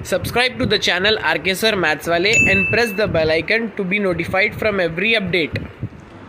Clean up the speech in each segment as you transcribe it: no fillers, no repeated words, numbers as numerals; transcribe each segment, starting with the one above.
Subscribe to the channel RK Sir Maths वाले and press the bell icon to be notified from every update.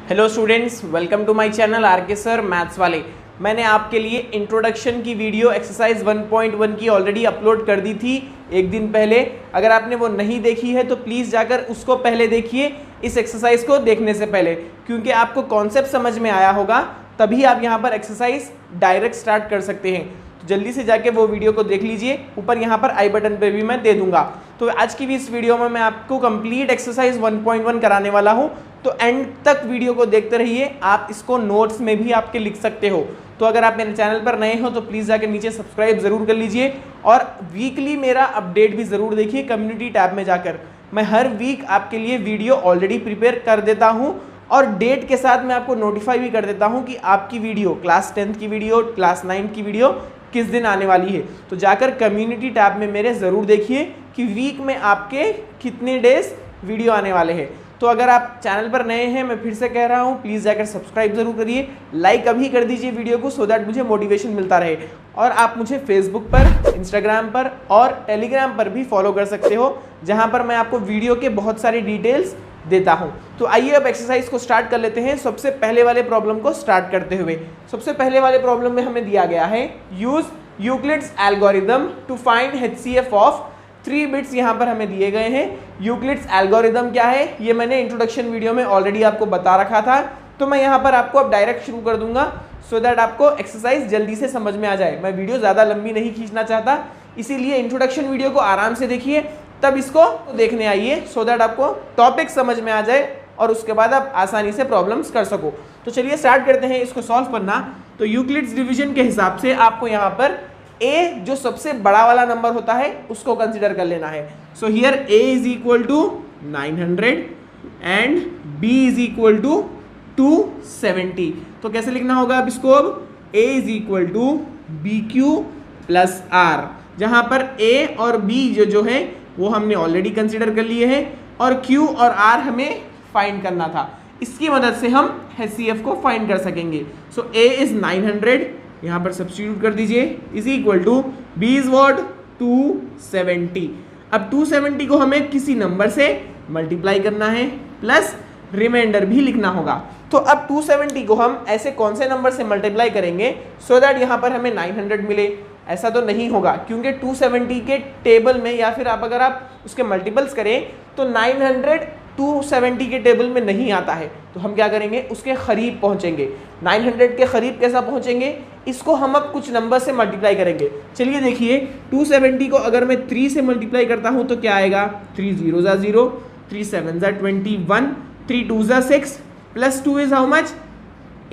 Hello students, welcome to my channel RK Sir Maths वाले। मैंने आपके लिए introduction की video exercise 1.1 की already upload कर दी थी एक दिन पहले। अगर आपने वो नहीं देखी है तो प्लीज़ जाकर उसको पहले देखिए इस एक्सरसाइज को देखने से पहले, क्योंकि आपको कॉन्सेप्ट समझ में आया होगा तभी आप यहाँ पर एक्सरसाइज डायरेक्ट स्टार्ट कर सकते हैं। तो जल्दी से जाके वो वीडियो को देख लीजिए, ऊपर यहाँ पर आई बटन पे भी मैं दे दूंगा। तो आज की भी इस वीडियो में मैं आपको कंप्लीट एक्सरसाइज 1.1 कराने वाला हूँ, तो एंड तक वीडियो को देखते रहिए। आप इसको नोट्स में भी आपके लिख सकते हो। तो अगर आप मेरे चैनल पर नए हो तो प्लीज़ जाके नीचे सब्सक्राइब ज़रूर कर लीजिए और वीकली मेरा अपडेट भी ज़रूर देखिए कम्युनिटी टैब में जाकर। मैं हर वीक आपके लिए वीडियो ऑलरेडी प्रिपेयर कर देता हूँ और डेट के साथ मैं आपको नोटिफाई भी कर देता हूँ कि आपकी वीडियो क्लास 10th की वीडियो, क्लास 9th की वीडियो किस दिन आने वाली है। तो जाकर कम्युनिटी टैब में मेरे ज़रूर देखिए कि वीक में आपके कितने डेज वीडियो आने वाले हैं। तो अगर आप चैनल पर नए हैं, मैं फिर से कह रहा हूँ, प्लीज़ जाकर सब्सक्राइब ज़रूर करिए, लाइक अभी कर दीजिए वीडियो को, सो दैट मुझे मोटिवेशन मिलता रहे। और आप मुझे फेसबुक पर, इंस्टाग्राम पर और टेलीग्राम पर भी फॉलो कर सकते हो, जहाँ पर मैं आपको वीडियो के बहुत सारी डिटेल्स देता हूं। तो आइए अब एक्सरसाइज को स्टार्ट कर लेते हैं। सबसे पहले वाले प्रॉब्लम को स्टार्ट करते हुए, सबसे पहले वाले प्रॉब्लम में हमें दिया गया है use Euclid's algorithm to find HCF of 3 bits. यहाँ पर हमें दिए गए हैं यूक्लिड्स एल्गोरिदम क्या है, ये मैंने इंट्रोडक्शन वीडियो में ऑलरेडी आपको बता रखा था। तो मैं यहाँ पर आपको अब डायरेक्ट शुरू कर दूंगा सो दैट आपको एक्सरसाइज जल्दी से समझ में आ जाए। मैं वीडियो ज़्यादा लंबी नहीं खींचना चाहता, इसीलिए इंट्रोडक्शन वीडियो को आराम से देखिए, तब इसको देखने आइए सो दैट आपको टॉपिक समझ में आ जाए और उसके बाद आप आसानी से प्रॉब्लम्स कर सको। तो चलिए स्टार्ट करते हैं इसको सॉल्व करना। तो यूक्लिड्स डिवीजन के हिसाब से आपको यहाँ पर a जो सबसे बड़ा वाला नंबर होता है उसको कंसिडर कर लेना है। So here a is equal to 900 and b is equal to 270। तो कैसे लिखना होगा अब इसको, अब a is equal to BQ plus R, जहाँ पर a और b जो है वो हमने ऑलरेडी कंसिडर कर लिए हैं और Q और R हमें फाइंड करना था। इसकी मदद से हम HCF को फाइंड कर सकेंगे। सो A इज 900, यहाँ पर सब्स्टिट्यूट कर दीजिए, is equal to B is what 270। अब 270 को हमें किसी नंबर से मल्टीप्लाई करना है प्लस रिमाइंडर भी लिखना होगा। तो अब 270 को हम ऐसे कौन से नंबर से मल्टीप्लाई करेंगे सो दैट यहाँ पर हमें 900 मिले। ऐसा तो नहीं होगा क्योंकि 270 के टेबल में या फिर अगर आप उसके मल्टीपल्स करें तो 900 270 के टेबल में नहीं आता है। तो हम क्या करेंगे, उसके करीब पहुंचेंगे। 900 के करीब कैसा पहुंचेंगे, इसको हम अब कुछ नंबर से मल्टीप्लाई करेंगे। चलिए देखिए, 270 को अगर मैं 3 से मल्टीप्लाई करता हूं तो क्या आएगा, 3 0 0, 3 7 21, 3 2 6 प्लस 2 इज हाउ मच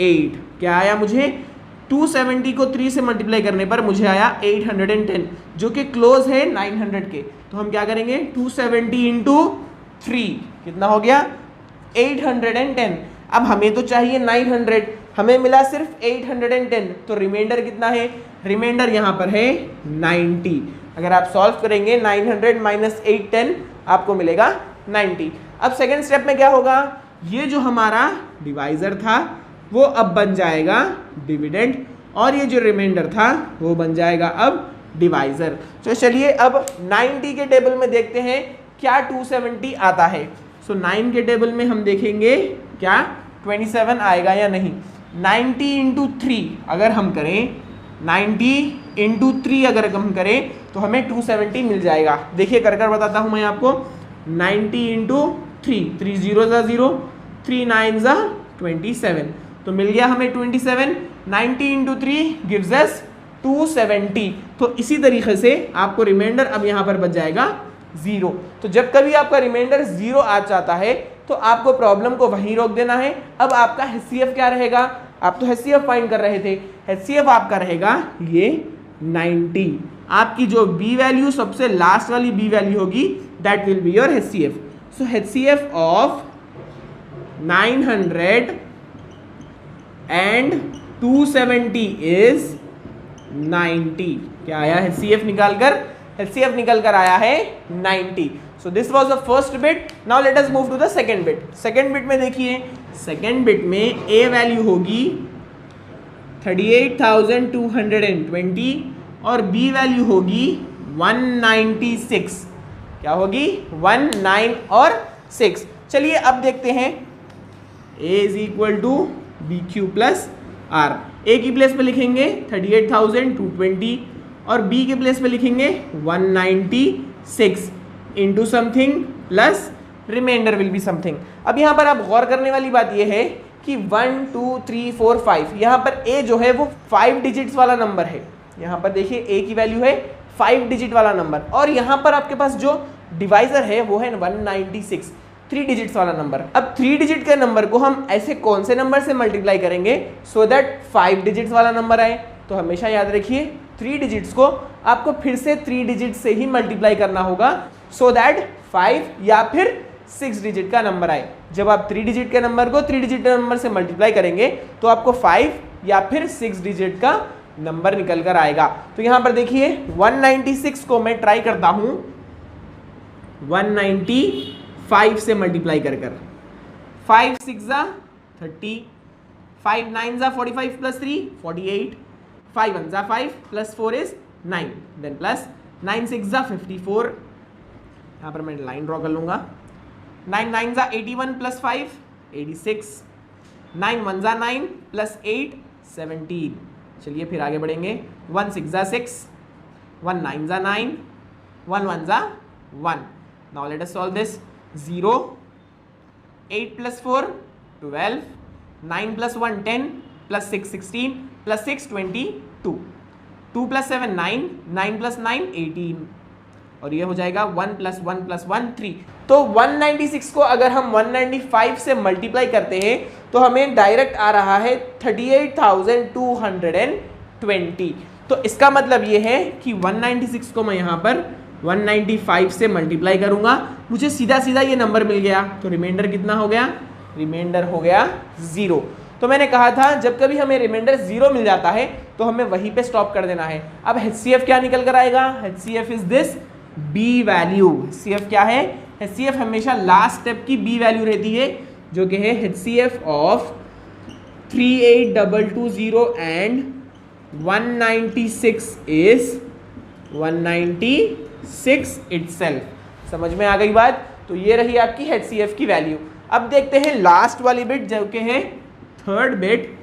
8। क्या आया मुझे, 270 को 3 से मल्टीप्लाई करने पर मुझे आया 810, जो कि क्लोज है 900 के। तो हम क्या करेंगे, 270 इंटू 3 कितना हो गया 810। अब हमें तो चाहिए 900, हमें मिला सिर्फ 810, तो रिमाइंडर कितना है, रिमाइंडर यहाँ पर है 90। अगर आप सॉल्व करेंगे 900 माइनस 810 आपको मिलेगा 90। अब सेकेंड स्टेप में क्या होगा, ये जो हमारा डिवाइजर था वो अब बन जाएगा डिविडेंड और ये जो रिमाइंडर था वो बन जाएगा अब डिवाइजर। तो चलिए अब 90 के टेबल में देखते हैं क्या 270 आता है। सो 9 के टेबल में हम देखेंगे क्या 27 आएगा या नहीं। 90 इंटू 3 अगर हम करें, 90 इंटू 3 अगर हम करें तो हमें 270 मिल जाएगा। देखिए कर कर बताता हूँ मैं आपको, 90 इंटू 3, 3 0 0, 3 9 27, तो मिल गया हमें 27। 90 इंटू 3 गिव्स अस 270। तो इसी तरीके से आपको रिमाइंडर अब यहाँ पर बच जाएगा 0। तो जब कभी आपका रिमाइंडर 0 आ जाता है तो आपको प्रॉब्लम को वहीं रोक देना है। अब आपका HCF क्या रहेगा, आप तो HCF फाइंड कर रहे थे, HCF आपका रहेगा ये 90। आपकी जो B वैल्यू सबसे लास्ट वाली B वैल्यू होगी that will be your HCF। So HCF of 900 and 270 is 90। क्या आया HCF निकालकर, HCF निकल कर आया है 90। So this was the first bit. Now let us move to the second bit. Second bit में देखिए, सेकंड बिट में A वैल्यू होगी 38,220 और B वैल्यू होगी 196, क्या होगी 19 और 6। चलिए अब देखते हैं a is equal to B Q plus r. A की प्लेस पे लिखेंगे 38,220 और बी के प्लेस पे लिखेंगे 196 into something plus remainder will be something. अब यहाँ पर आप गौर करने वाली बात यह है कि 1 2 3 4 5 यहाँ पर a जो है वो 5 डिजिट्स वाला नंबर है। यहाँ पर देखिए a की वैल्यू है 5 डिजिट वाला नंबर, और यहाँ पर आपके पास जो डिवाइजर है वो है 196, 3 डिजिट्स वाला नंबर। अब 3 डिजिट के नंबर को हम ऐसे कौन से नंबर से मल्टीप्लाई करेंगे सो दैट 5 डिजिट्स वाला नंबर आए? तो हमेशा याद रखिए 3 डिजिट्स को आपको फिर से 3 डिजिट से ही मल्टीप्लाई करना होगा सो दैट 5 या फिर 6 डिजिट का नंबर आए। जब आप 3 डिजिट के नंबर को 3 डिजिट के नंबर से मल्टीप्लाई करेंगे तो आपको 5 या फिर 6 डिजिट का नंबर निकल कर आएगा। तो यहां पर देखिए 196 को मैं ट्राई करता हूं 195 से मल्टीप्लाई कर 5 6 जा 30, 5 9 जा 45 प्लस 3 48, 5 1 जा 5 प्लस 4 इज 9, देन प्लस 9 6 जा 54, यहाँ पर मैं लाइन ड्रॉ कर लूंगा। 9 9 जा 81 प्लस 5 86, 9 1 जा 9 प्लस 8 17। चलिए फिर आगे बढ़ेंगे। 1 6 जा 6, 1 9 जा 9, 1 1 जा 1। Now let us solve this. 0 8 plus 4 12, 9 plus 1 10 plus 6 16 plus 6 22, 2 plus 7 9, 9 plus 9 18, और ये हो जाएगा 1 प्लस 1 प्लस 1 3। तो 196 को अगर हम 195 से मल्टीप्लाई करते हैं तो हमें डायरेक्ट आ रहा है 38,220। तो इसका मतलब ये है कि 196 को मैं यहाँ पर 195 से मल्टीप्लाई करूंगा, मुझे सीधा सीधा ये नंबर मिल गया। तो रिमाइंडर कितना हो गया? रिमाइंडर हो गया 0। तो मैंने कहा था जब कभी हमें रिमाइंडर 0 मिल जाता है तो हमें वहीं पे स्टॉप कर देना है। अब HCF क्या निकल कर आएगा? HCF is this B value. HCF क्या है? HCF हमेशा लास्ट स्टेप की बी वैल्यू रहती है, जो कि है HCF of 38,220 and 196 is 196 itself. समझ में आ गई बात? तो ये रही आपकी HCF की वैल्यू। अब देखते हैं लास्ट वाली बिट जो कि है थर्ड बिट।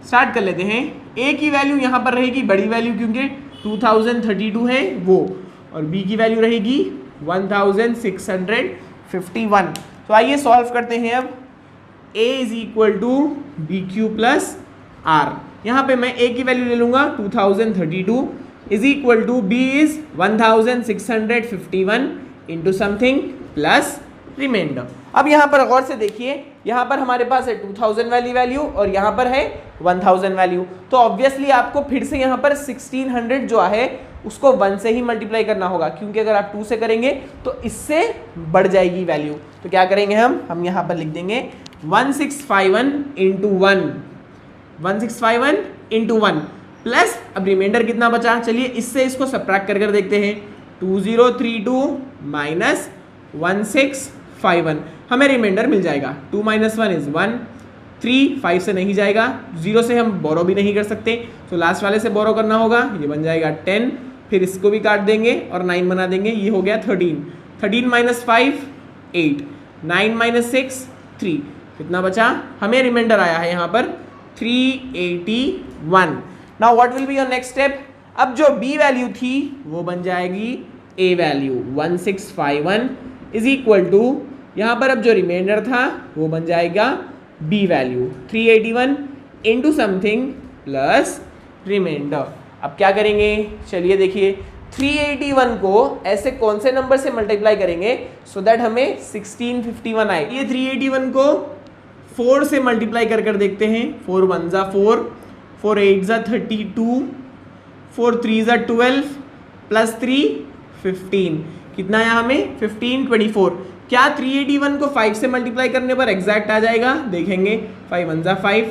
स्टार्ट कर लेते हैं। A की वैल्यू यहाँ पर रहेगी बड़ी वैल्यू क्योंकि 2032 है वो, और B की वैल्यू रहेगी 1651। तो आइए सॉल्व करते हैं। अब A is equal to B Q plus R. यहाँ पे मैं A की वैल्यू ले लूंगा 2032 is equal to B is 1651 into something plus remainder. अब यहाँ पर गौर से देखिए, यहाँ पर हमारे पास है 2000 वाली वैल्यू और यहाँ पर है 1000 वैल्यू। तो ऑब्वियसली आपको फिर से यहाँ पर 1600 जो है उसको 1 से ही मल्टीप्लाई करना होगा, क्योंकि अगर आप 2 से करेंगे तो इससे बढ़ जाएगी वैल्यू। तो क्या करेंगे हम यहाँ पर लिख देंगे 1651 इंटू 1, 1651 इंटू 1 प्लस, अब रिमाइंडर कितना बचा? चलिए इससे इसको सब्ट्रैक्ट कर देखते हैं। 2032 माइनस 1651, हमें रिमाइंडर मिल जाएगा। 2 माइनस 1 इज 1, 3 5 से नहीं जाएगा, 0 से हम बोरो भी नहीं कर सकते, तो लास्ट वाले से बोरो करना होगा। ये बन जाएगा 10, फिर इसको भी काट देंगे और 9 बना देंगे, ये हो गया 13। 13 माइनस 5 8, 9 माइनस 6 3, कितना बचा? हमें रिमाइंडर आया है यहाँ पर 381। Now what will be your next step? अब जो B वैल्यू थी वो बन जाएगी A value 1651 is equal to, यहाँ पर अब जो रिमाइंडर था वो बन जाएगा B value 381 into something plus remainder. अब क्या करेंगे? चलिए देखिए, 381 को ऐसे कौन से नंबर से मल्टीप्लाई करेंगे सो दैट हमें 1651 आए? ये 381 को 4 से मल्टीप्लाई कर देखते हैं। 4 1 जा 4, 4 8 जा 32, 4 3 जा 12 प्लस 3 15, कितना आया हमें? 15 24। क्या 381 को 5 से मल्टीप्लाई करने पर एग्जैक्ट आ जाएगा? देखेंगे। 5 1 जा 5,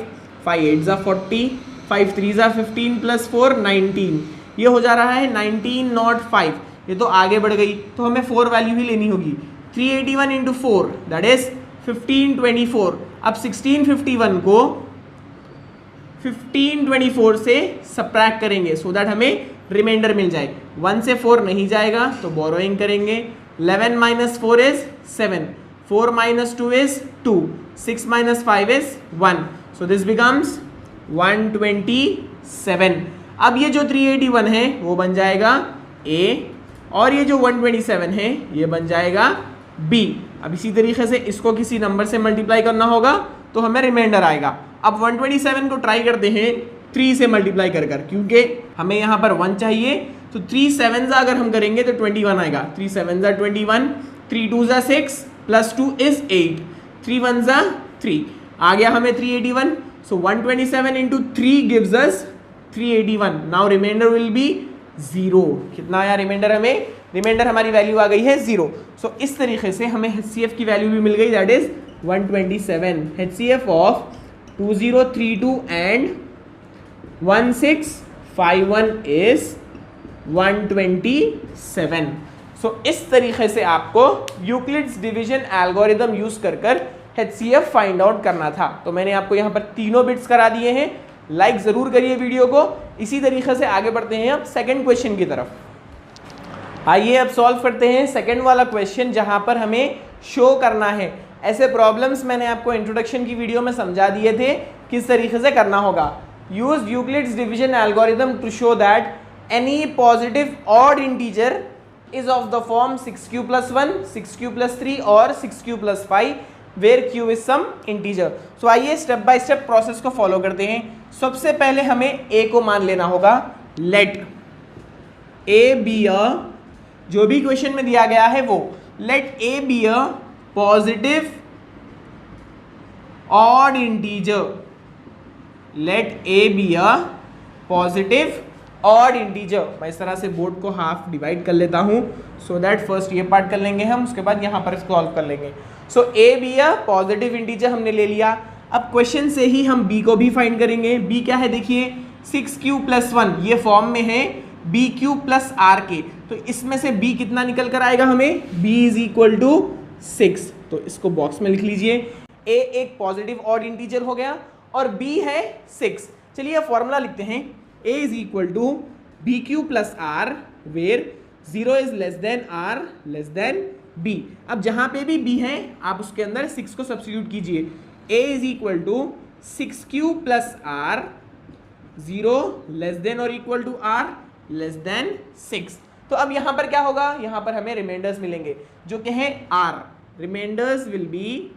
5 8 जा 40, 5 3 जा 15 प्लस 4 19, ये हो जा रहा है 1905। ये तो आगे बढ़ गई, तो हमें 4 वैल्यू ही लेनी होगी। 381 इंटू 4 दैट इज 1524। अब 1651 को 1524 से सब्ट्रैक्ट करेंगे सो दैट हमें रिमाइंडर मिल जाए। 1 से 4 नहीं जाएगा तो बोरोइंग करेंगे। 11 minus 4 is 7, 4 minus 2 is 2, 6 minus 5 is 1, so this becomes 127। अब ये जो 381 है वो बन जाएगा A, और ये जो 127 है ये बन जाएगा B। अब इसी तरीके से इसको किसी नंबर से मल्टीप्लाई करना होगा तो हमें रिमाइंडर आएगा। अब 127 को ट्राई करते हैं 3 से मल्टीप्लाई कर क्योंकि हमें यहाँ पर 1 चाहिए, तो 3 7 अगर हम करेंगे तो 21 आएगा। 3 7 21, 3 2 6 प्लस 2 इज 8, 3 1 3, आ गया हमें 381। So 127 into 3 gives us 381। Now remainder will be 0। कितना आया रिमाइंडर हमें? रिमाइंडर हमारी वैल्यू आ गई है 0। सो इस तरीके से हमें HCF की वैल्यू भी मिल गई, that is 127। HCF of 2032 and 1651 is 127। सो इस तरीके से आपको यूक्लिड्स डिवीजन एल्गोरिदम यूज कर HCF फाइंड आउट करना था। तो मैंने आपको यहाँ पर तीनों बिट्स करा दिए हैं। लाइक जरूर करिए वीडियो को। इसी तरीके से आगे बढ़ते हैं अब सेकंड क्वेश्चन की तरफ। आइए अब सॉल्व करते हैं सेकंड वाला क्वेश्चन, जहां पर हमें शो करना है। ऐसे प्रॉब्लम्स मैंने आपको इंट्रोडक्शन की वीडियो में समझा दिए थे किस तरीके से करना होगा। Use Euclid's division algorithm to show that any positive odd integer is of the form 6q + 1, 6q + 3 और 6q + 5 where q is some integer. So आइए स्टेप बाय स्टेप प्रोसेस को फॉलो करते हैं। सबसे पहले हमें a को मान लेना होगा। लेट a बी अ, जो भी क्वेश्चन में दिया गया है वो, let a be a positive odd integer. Let a be a positive odd integer. मैं इस तरह से बोर्ड को हाफ डिवाइड कर लेता हूं सो दैट फर्स्ट ये पार्ट कर लेंगे हम, उसके बाद यहां पर सॉल्व कर लेंगे। सो a be a positive integer हमने ले लिया। अब क्वेश्चन से ही हम b को भी फाइंड करेंगे। b क्या है देखिए, 6q + 1 ये फॉर्म में है bq + r के, तो इसमें से b कितना निकल कर आएगा हमें? b = 6। तो इसको बॉक्स में लिख लीजिए। a एक पॉजिटिव ऑड इंटीजर हो गया और b है 6। चलिए फॉर्मूला लिखते हैं। a = bq + r where 0 is less than r less than b। अब जहां पे भी b है आप उसके अंदर 6 को सब्स्टिट्यूट कीजिए। a = 6q + r 0 less than और equal to r less than 6। तो अब यहां पर क्या होगा? यहां पर हमें रिमाइंडर्स मिलेंगे जो कि हैं r। Remainders will be,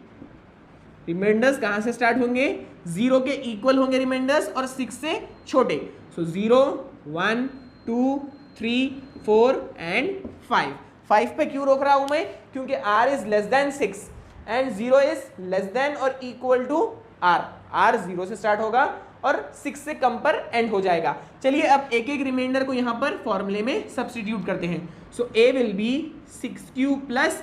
remainders कहां से स्टार्ट होंगे? 0 के इक्वल होंगे रिमाइंडर्स और 6 से छोटे। सो 0 1 2 3 4 एंड 5। 5 पे क्यों रोक रहा हूं मैं? क्योंकि r is less than 6 and 0 is less than और इक्वल टू r। r 0 से स्टार्ट होगा और 6 से कम पर एंड हो जाएगा। चलिए अब एक एक रिमाइंडर को यहां पर फॉर्मूले में सब्स्टिट्यूट करते हैं। सो a will be 6q +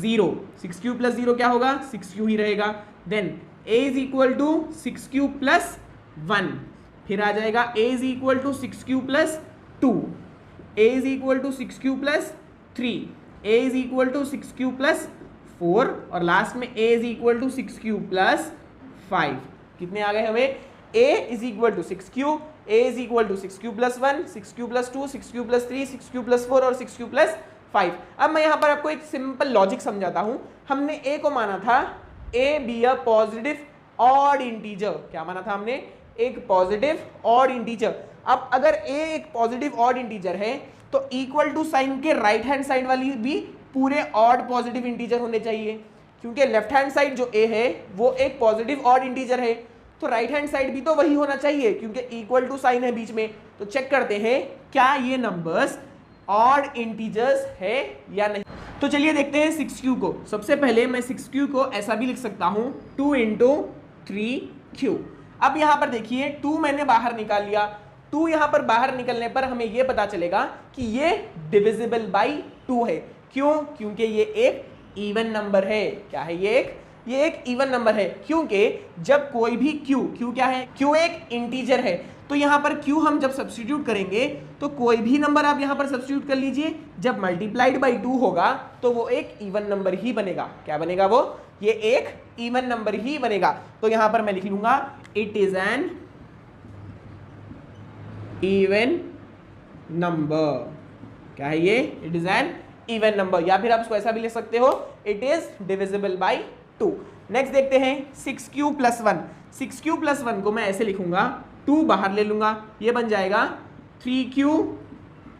0। 6q + 0 क्या होगा? 6q ही रहेगा। देन a = 6q + 1, फिर आ जाएगा a = 6q + 2, a = 6q + 3, a = 6q + 4 और लास्ट में a = 6q + 5। कितने आ गए हमें? a = 6q, a = 6q + 1, 6q + 2, 6q + 3, 6q + 4 और 6q + 5। अब मैं यहाँ पर आपको एक सिंपल लॉजिक समझाता हूँ। हमने a को माना था a be a positive odd integer. क्या माना था हमने? एक पॉजिटिव ऑड इंटीजर। अब अगर a एक पॉजिटिव ऑड इंटीजर है तो इक्वल टू साइन के राइट हैंड साइड वाली भी पूरे ऑड पॉजिटिव इंटीजर होने चाहिए, क्योंकि लेफ्ट हैंड साइड जो a है वो एक पॉजिटिव ऑड इंटीजर है, तो राइट हैंड साइड भी तो वही होना चाहिए क्योंकि इक्वल टू साइन है बीच में। तो चेक करते हैं क्या ये नंबर्स ऑड इंटीजर्स है या नहीं। तो चलिए देखते हैं 6q को। सबसे पहले मैं 6q को ऐसा भी लिख सकता हूं 2 × 3q। अब यहां पर देखिए 2 मैंने बाहर निकाल लिया। 2 यहां पर बाहर निकलने पर हमें यह पता चलेगा कि ये डिविजिबल बाई 2 है। क्यों? क्योंकि ये एक इवन नंबर है। क्या है? ये एक इवन नंबर है, क्योंकि जब कोई भी q क्या है? q एक इंटीजर है, तो यहां पर q हम जब सब्स्टिट्यूट करेंगे तो कोई भी नंबर आप यहां पर सब्स्टिट्यूट कर लीजिए, जब मल्टीप्लाइड बाई 2 होगा तो वो एक इवन नंबर ही बनेगा। क्या बनेगा वो? ये एक इवन नंबर ही बनेगा। तो यहां पर मैं लिख लूंगा it is an even number. क्या है ये? It is an even number, या फिर आप इसको ऐसा भी ले सकते हो, it is divisible by 2। Next देखते हैं 6q प्लस 1। 6q प्लस 1 को मैं ऐसे लिखूंगा, 2 बाहर ले लूंगा, ये बन जाएगा 3q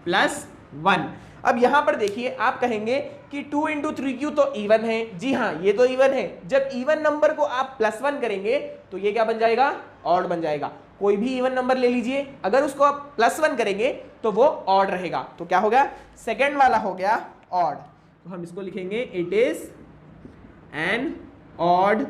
प्लस 1। अब यहां पर देखिए, आप कहेंगे कि 2 इंटू 3q तो इवन है। जी हाँ, ये तो इवन है। जब इवन नंबर को आप प्लस 1 करेंगे तो ये क्या बन जाएगा? ऑड बन जाएगा। कोई भी इवन नंबर ले लीजिए, अगर उसको आप प्लस 1 करेंगे तो वो ऑड रहेगा। तो क्या हो गया? सेकेंड वाला हो गया ऑड। तो हम इसको लिखेंगे it is an odd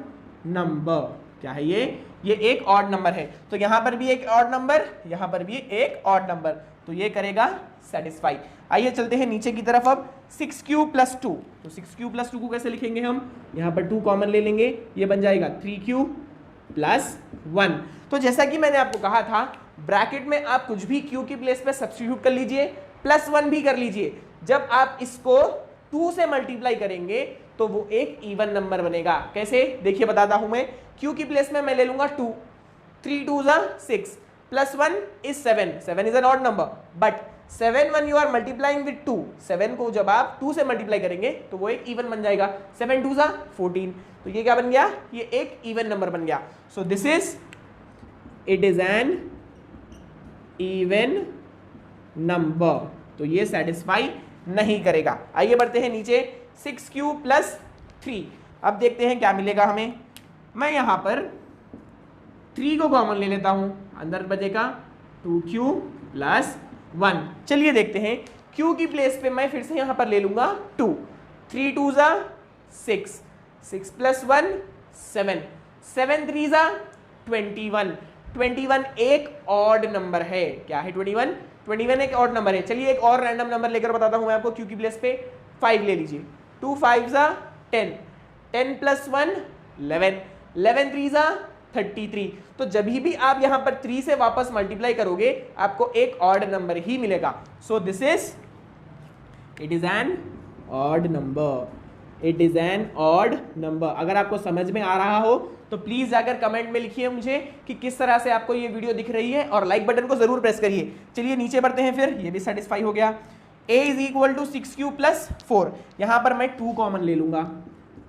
number. क्या है ये? ये एक ऑड नंबर है। तो यहां पर भी एक ऑड नंबर, यहां पर भी एक ऑड नंबर, तो ये करेगा सेटिस्फाई। आइए चलते हैं नीचे की तरफ। अब 6q प्लस 2, तो 6q प्लस 2 को कैसे लिखेंगे हम? यहां पर 2 कॉमन ले लेंगे, ये बन जाएगा 3q प्लस 1। तो जैसा कि मैंने आपको कहा था, ब्रैकेट में आप कुछ भी q की प्लेस पे सब्स्टिट्यूट कर लीजिए, प्लस 1 भी कर लीजिए। जब आप इसको 2 से मल्टीप्लाई करेंगे तो वो एक इवन नंबर बनेगा। कैसे? देखिए बताता हूं मैं। q की प्लेस में मैं ले लूंगा 2, 3 2 6 plus 1 is 7। 7 is an odd number, but 7 when you are multiplying with 2, 7 को जब आप 2 से मल्टीप्लाई करेंगे तो वो एक इवन बन जाएगा। 7 2 14, तो ये क्या बन गया? ये एक इवन नंबर बन गया। So this is, it is an even number. तो ये सेटिस्फाई नहीं करेगा। आइए बढ़ते हैं नीचे। 6q प्लस 3, अब देखते हैं क्या मिलेगा हमें। मैं यहां पर 3 को कॉमन ले लेता हूं, अंदर बचेगा 2q प्लस 1। चलिए देखते हैं। q की प्लेस पे मैं फिर से यहां पर ले लूंगा 2, 3 2 6, 6 प्लस 1 7, 7 3 21। 21 एक ऑड नंबर है। क्या है 21? 21 एक ऑड नंबर है। चलिए एक और रैंडम नंबर लेकर बताता हूं मैं आपको। q की प्लेस पे 5 ले लीजिए, 2 5 10, 10 प्लस 1 11, 11 3 33। तो जब भी आप यहां पर 3 से वापस मल्टीप्लाई करोगे आपको एक ऑड नंबर ही मिलेगा। So this is, it is an odd number. It is an odd number. अगर आपको समझ में आ रहा हो तो प्लीज जाकर कमेंट में लिखिए मुझे कि किस तरह से आपको ये वीडियो दिख रही है, और लाइक बटन को जरूर प्रेस करिए। चलिए नीचे बढ़ते हैं फिर। ये भी सेटिस्फाई हो गया। a is equal to 6q plus 4। यहां पर मैं 2 कॉमन ले लूंगा,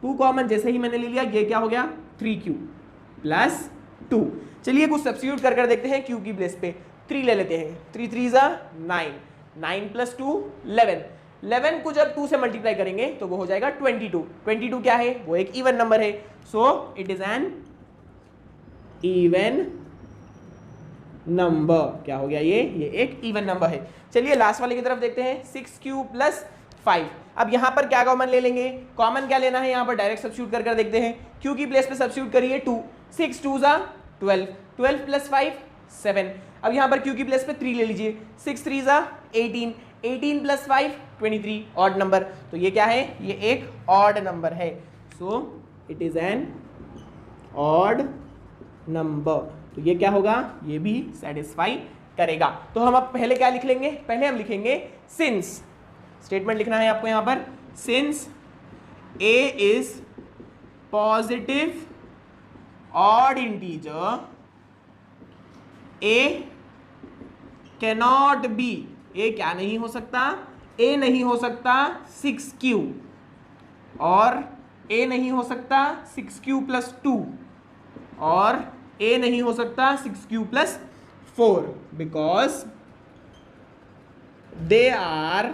2 कॉमन जैसे ही मैंने ले लिया, ये क्या हो गया? 3q plus 2। चलिए कुछ सब्स्टिट्यूट कर देखते हैं। q की प्लेस पे 3 ले लेते हैं, 3 3 9, 9 प्लस 2 11। 11 को जब 2 से मल्टीप्लाई करेंगे तो वो हो जाएगा 22। 22 क्या है? वो एक इवन नंबर है। So it is an even number. क्या हो गया? ये एक इवन नंबर है। चलिए लास्ट वाले की तरफ देखते हैं। 6q plus 5। अब यहां पर क्या कॉमन ले लेंगे? कॉमन क्या लेना है? यहां पर डायरेक्ट सब्स्टिट्यूट कर देखते हैं। q की प्लेस पे सब्स्टिट्यूट करिए 2, 6 2 12, 12 प्लस 5 7। अब यहां पर q की प्लेस पे 3 ले लीजिए, 6 3 18, 18 प्लस 5 23, ऑड नंबर। तो ये क्या है? ये एक ऑड नंबर है। So it is an odd number. तो ये क्या होगा? ये भी सेटिस्फाई करेगा। तो हम अब पहले क्या लिख लेंगे? पहले हम लिखेंगे सिंस। स्टेटमेंट लिखना है आपको यहां पर। Since a is positive odd integer, a cannot be, a क्या नहीं हो सकता? a नहीं हो सकता 6q, और a नहीं हो सकता 6q प्लस 2, और a नहीं हो सकता 6q plus 4, because they are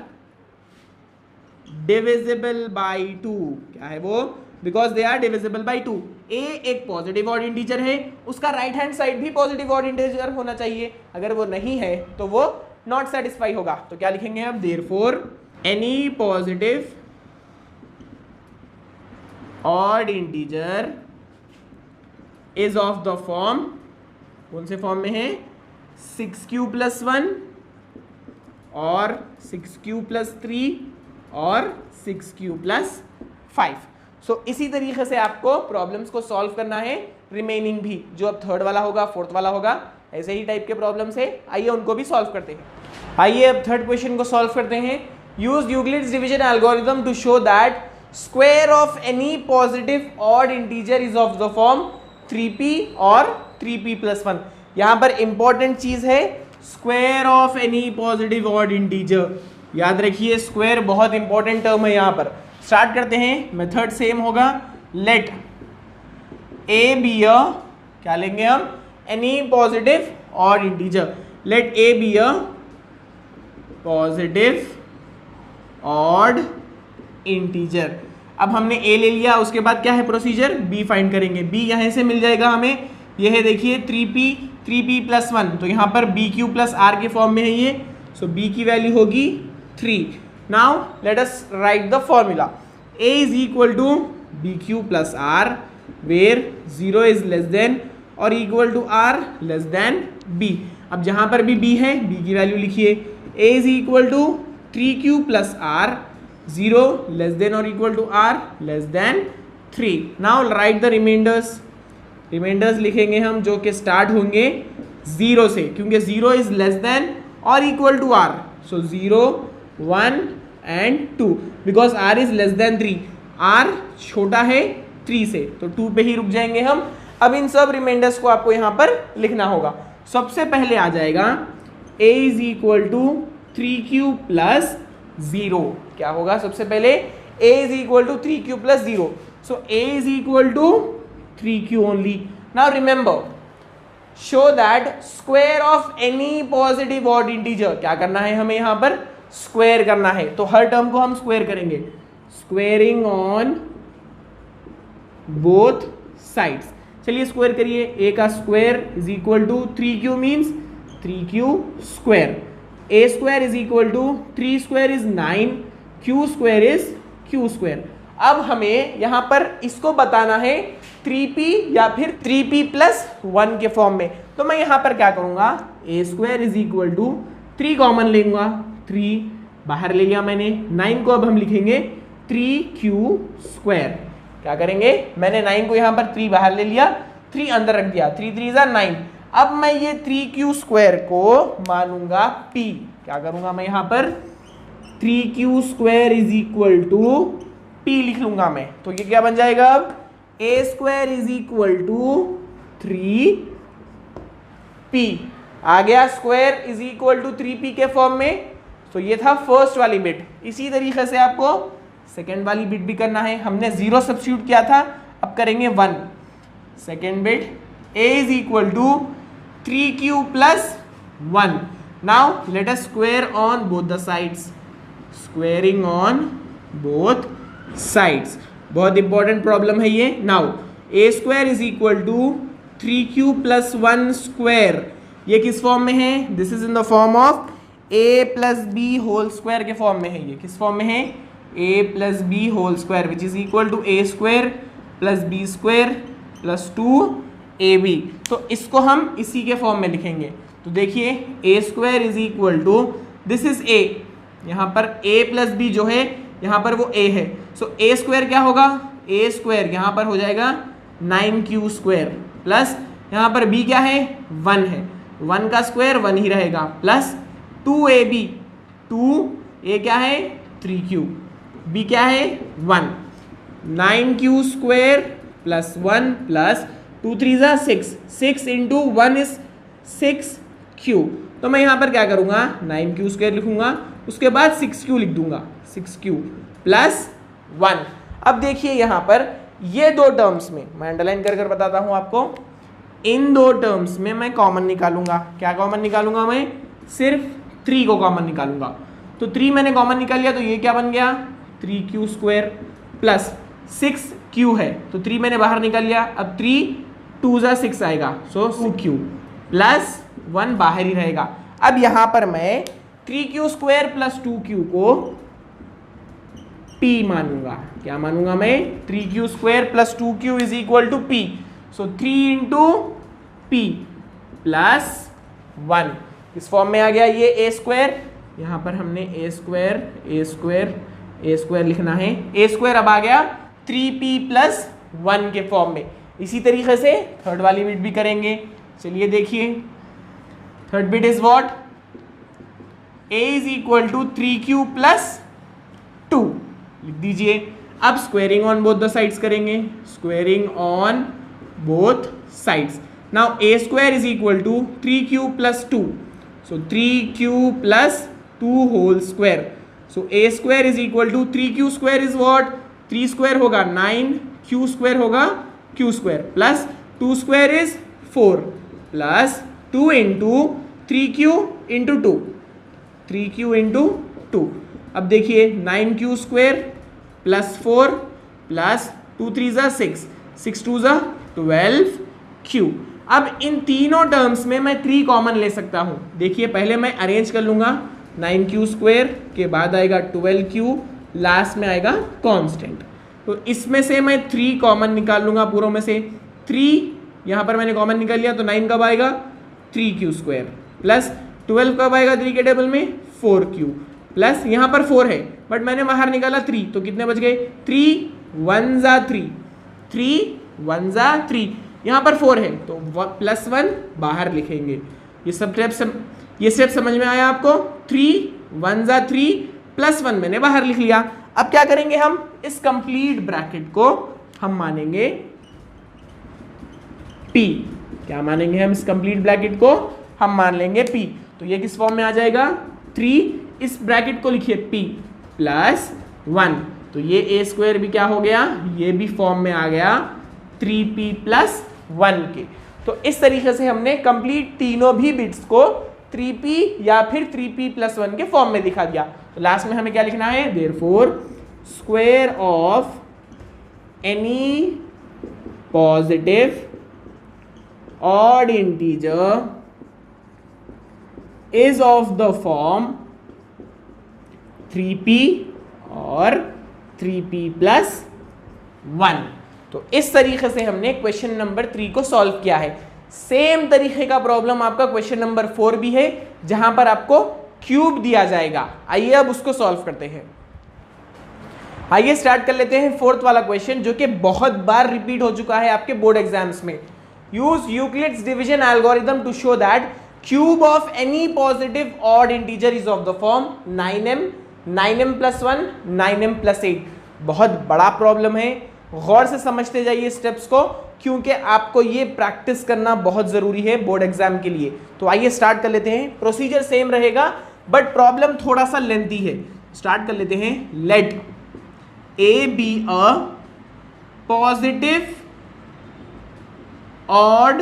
divisible by 2। क्या है वो? Because they are divisible by 2। a एक पॉजिटिव ऑड इंटीजर है, उसका राइट हैंड साइड भी पॉजिटिव ऑड इंटीजर होना चाहिए। अगर वो नहीं है तो वो नॉट सेटिस्फाई होगा। तो क्या लिखेंगे अब? Therefore any positive odd integer is of the form, कौन से फॉर्म में है? 6q प्लस 1 और 6q प्लस 3 और 6q प्लस 5। सो इसी तरीके से आपको प्रॉब्लम्स को सॉल्व करना है। रिमेनिंग भी जो अब थर्ड वाला होगा, फोर्थ वाला होगा, ऐसे ही टाइप के प्रॉब्लम्स है। आइए उनको भी सॉल्व करते हैं। आइए अब थर्ड क्वेश्चन को सॉल्व करते हैं। Use Euclid's division algorithm to show that square of any positive odd integer is of the form 3p और 3p प्लस 1। यहां पर इंपॉर्टेंट चीज है, square of any positive odd integer. याद रखिए स्क्वायर बहुत इंपॉर्टेंट टर्म है यहाँ पर। स्टार्ट करते हैं, मेथड सेम होगा। लेट ए बी अ, क्या लेंगे हम, any positive odd integer. Let A be a positive odd integer. अब हमने ए ले लिया, उसके बाद क्या है प्रोसीजर, बी फाइंड करेंगे। बी यहाँ से मिल जाएगा हमें, ये है देखिए 3p प्लस 1, तो यहाँ पर बी क्यू प्लस आर के फॉर्म में है ये, सो बी की वैल्यू होगी 3। Now let us write the formula, a is equal to B Q plus r where 0 is less than और equal to r less than b। अब जहाँ पर भी b है, b की वैल्यू लिखिए, a is equal to 3q plus r 0 less than और equal to r less than 3। Now write the remainders. Remainders लिखेंगे हम जो कि स्टार्ट होंगे 0 से, क्योंकि 0 इज लेस देन और equal to R, so 0 1 and 2 because r is less than 3, r छोटा है 3 से, तो 2 पे ही रुक जाएंगे हम। अब इन सब रिमाइंडर्स को आपको यहाँ पर लिखना होगा। सबसे पहले आ जाएगा a is equal to 3q plus 0। क्या होगा सबसे पहले, a is equal to 3q plus 0, so a is equal to 3q only. Now remember, show that square of any positive odd integer, क्या करना है हमें यहाँ पर, स्क्वायर करना है, तो हर टर्म को हम स्क्वायर करेंगे, स्क्वेयरिंग ऑन बोथ साइड्स। चलिए स्क्वायर करिए, a का square is equal to 3q means 3q square, a square is equal to 3 square is 9, q square is q square. अब हमें यहाँ पर इसको बताना है 3p या फिर 3p प्लस 1 के फॉर्म में, तो मैं यहाँ पर क्या करूँगा, a square is equal to 3 common लेंगे, 3 बाहर ले लिया मैंने, 9 को अब हम लिखेंगे 3q स्क्वायर। क्या करेंगे, मैंने 9 को यहाँ पर 3 बाहर ले लिया, 3 अंदर रख दिया, 3 3 जा 9। अब मैं ये 3q स्क्वायर को मानूंगा p। क्या करूँगा मैं यहाँ पर, 3q square is equal to p लिख लूंगा मैं, तो ये क्या बन जाएगा, अब a square is equal to 3p आ गया, square is equal to 3p के फॉर्म में। तो ये था फर्स्ट वाली बिट। इसी तरीके से आपको सेकेंड वाली बिट भी करना है। हमने 0 सब्स्टिट्यूट किया था, अब करेंगे 1। Second bit, a is equal to 3q plus 1। Now let us square on both the sides, squaring on both sides, बहुत इंपॉर्टेंट प्रॉब्लम है ये। Now a square is equal to 3q plus 1 square, ये किस form में है, this is in the form of a plus B whole square के form में है। ये किस फॉर्म में है, a plus B whole square which is equal to a square plus B square plus 2ab। तो इसको हम इसी के फॉर्म में लिखेंगे, तो देखिए a square is equal to, this is a, यहाँ पर a प्लस बी जो है यहाँ पर वो a है, सो a स्क्वायर क्या होगा, a स्क्वायर यहाँ पर हो जाएगा 9q स्क्वायर प्लस यहाँ पर b क्या है, 1 है, 1 का स्क्वायर 1 ही रहेगा, प्लस 2ab, 2a क्या है 3q, b क्या है 1, 9q स्क्वायर प्लस 1 प्लस 2 3 जा 6, 6 इंटू 1 इज 6q। तो मैं यहाँ पर क्या करूँगा, 9q स्क्वायर लिखूँगा, उसके बाद 6q लिख दूंगा, 6q प्लस 1। अब देखिए यहाँ पर ये दो टर्म्स में मैं अंडरलाइन कर बताता हूँ आपको, इन दो टर्म्स में मैं कॉमन निकालूंगा। क्या कॉमन निकालूंगा, मैं सिर्फ 3 को कॉमन निकालूंगा। तो 3 मैंने कॉमन निकाल लिया, तो ये क्या बन गया, 3q स्क्वायर प्लस 6q है, तो 3 मैंने बाहर निकाल लिया, अब 3 2 जा 6 आएगा, सो 2q प्लस 1 बाहर ही रहेगा। अब यहाँ पर मैं 3q स्क्वायर प्लस 2q को p मानूंगा। क्या मानूंगा मैं, 3q square plus 2q is equal to p, so 3 into p plus 1, इस फॉर्म में आ गया ये a स्क्वायर। यहाँ पर हमने a स्क्वायर लिखना है, a स्क्वायर अब आ गया 3p प्लस 1 के फॉर्म में। इसी तरीके से थर्ड वाली बिट भी करेंगे। चलिए देखिए, third bit is what, a is equal to 3q plus 2 लिख दीजिए। अब squaring on both the sides करेंगे, squaring on both sides. Now a square is equal to 3q plus 2, So 3q plus 2 whole square. So a square is equal to 3q square is what? 3 square होगा 9, q square होगा q square plus 2 square is 4 plus 2 into 3q into 2, 3q into 2. अब देखिए 9q square plus 4 plus 2 3 ज़ा 6, 6 2 ज़ा 12q. अब इन तीनों terms में मैं 3 कॉमन ले सकता हूँ. देखिए पहले मैं अरेंज कर लूँगा. 9q स्क्वेयर के बाद आएगा 12q, लास्ट में आएगा कांस्टेंट. तो इसमें से मैं 3 कॉमन निकाल लूँगा पूरों में से. 3 यहाँ पर मैंने कॉमन निकाल लिया तो 9 कब आएगा? 3q स्क्वेयर प्लस 12 कब आएगा 3 के टेबल में? 4q प्लस यहाँ पर 4 है बट मैंने बाहर निकाला 3, तो कितने बच गए? 3 1 ज़ा 3, 3 1 ज़ा 3. यहाँ पर 4 है तो प्लस 1 बाहर लिखेंगे. ये स्टेप समझ में आया आपको? 3 1 ज़ा 3 प्लस 1 मैंने बाहर लिख लिया. अब क्या करेंगे हम? इस कंप्लीट ब्रैकेट को हम मानेंगे P. क्या मानेंगे हम? इस कंप्लीट ब्रैकेट को हम मान लेंगे P. तो ये किस फॉर्म में आ जाएगा? 3, इस ब्रैकेट को लिखिए P प्लस 1. तो ये a स्क्वायर भी क्या हो गया? ये भी फॉर्म में आ गया 3p प्लस 1 के. तो इस तरीके से हमने कंप्लीट तीनों भी बिट्स को 3p या फिर 3p प्लस 1 के फॉर्म में दिखा दिया. तो लास्ट में हमें क्या लिखना है? Therefore square of any positive odd integer is of the form 3p और 3p प्लस 1. तो इस तरीके से हमने क्वेश्चन नंबर 3 को सॉल्व किया है. सेम तरीके का प्रॉब्लम आपका क्वेश्चन नंबर 4 भी है जहां पर आपको क्यूब दिया जाएगा. आइए अब उसको सॉल्व करते हैं. आइए स्टार्ट कर लेते हैं फोर्थ वाला क्वेश्चन जो कि बहुत बार रिपीट हो चुका है आपके बोर्ड एग्जाम्स में. Use Euclid's division algorithm to show that cube of any positive odd integer is of the form 9m, 9m plus 1, 9m plus 8. बहुत बड़ा प्रॉब्लम है. गौर से समझते जाइए स्टेप्स को क्योंकि आपको ये प्रैक्टिस करना बहुत ज़रूरी है बोर्ड एग्जाम के लिए. तो आइए स्टार्ट कर लेते हैं. प्रोसीजर सेम रहेगा बट प्रॉब्लम थोड़ा सा लेंथी है. स्टार्ट कर लेते हैं. Let A be a positive odd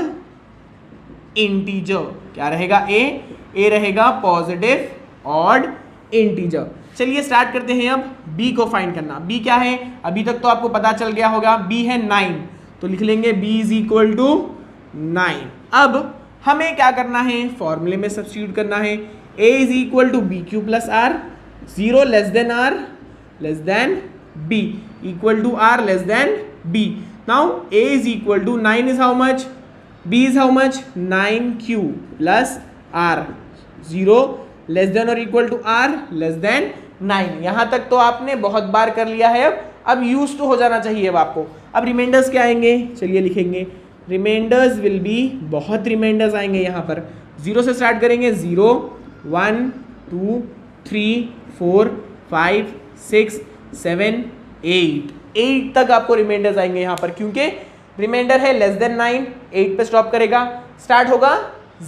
integer. क्या रहेगा? ए रहेगा पॉजिटिव ऑड इंटीजर. चलिए स्टार्ट करते हैं अब b को फाइंड करना. b क्या है? अभी तक तो आपको पता चल गया होगा. b है 9, तो लिख लेंगे b इज इक्वल टू 9. अब हमें क्या करना है? फॉर्मूले में सब्स्टिट्यूट करना है. a is equal to B Q plus r, 0 less than r less than b equal to r less than b. Now a is equal to 9 is how much? b is how much? 9q plus r, 0 less than और equal to r less than 9. यहां तक तो आपने बहुत बार कर लिया है. अब यूज टू हो जाना चाहिए अब आपको. अब रिमाइंडर्स क्या आएंगे? चलिए लिखेंगे. रिमाइंडर्स विल बी, बहुत रिमाइंडर्स आएंगे यहाँ पर. 0 से स्टार्ट करेंगे. 0 1 2 3 4 5 6 7 8 तक आपको रिमाइंडर्स आएंगे यहाँ पर क्योंकि रिमाइंडर है लेस देन 9. 8 पे स्टॉप करेगा. स्टार्ट होगा